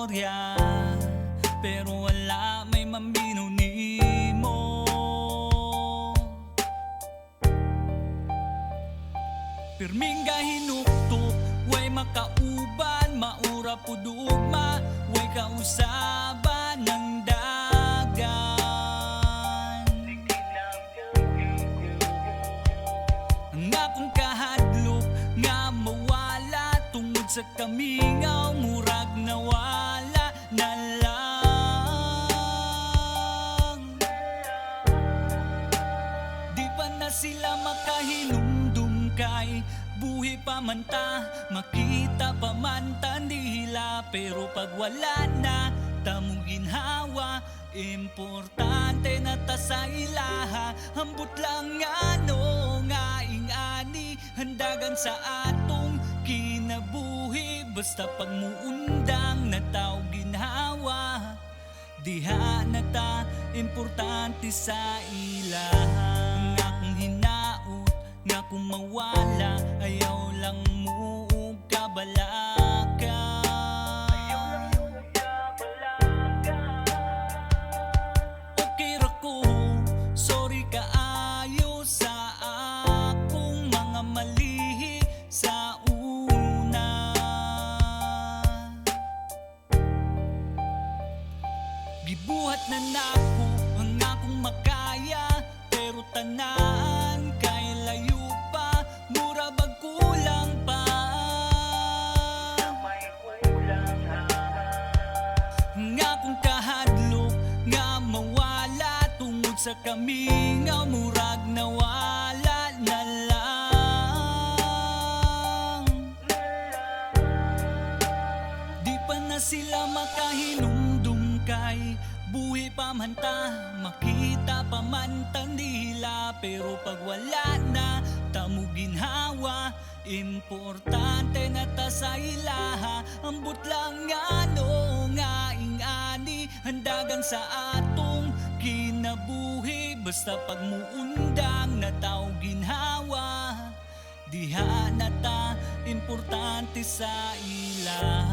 istorya, pero wala may mambino nimo. Pirming gahinuktok, way makauban, maura pud ugma, way kausaban ng dagan. Ang akong kahadlok nga mawala tungod sa kamingaw, murag nawala na lang. Di pa na sila makahinumdum kay buhi pa man ta, makita pa man ta nila, pero pag wala na tamong ginhawa, importante na ta sa ilaha. Hambot lang ano nga ingani, handagan sa atong kinabuhi, basta pag muundang na tao ginhawa, diha na ta importante sa ilaha. Ang akong hinaot nga kung mawala, ayaw lang mo og kabalaka. Okay ra ko, sorry kaayo sa akong mga mali sa una. Gibuhat na nako ang akong makaya, pero tanan kay layo pa, mura bag kulang pa. Ang akong kahadlok nga mawala tungod sa kamingaw, murag nawala na lang. Di pa na sila makahinumdum kay buhi pa man ta, makita pa man ta nila, pero pag wala na tamo ginhawa, importante na ta sa ilaha. Ambot lang ano nga ingani, handagan sa atong kinabuhi, basta pag muundang na tao ginhawa, diha na ta importante sa ilaha.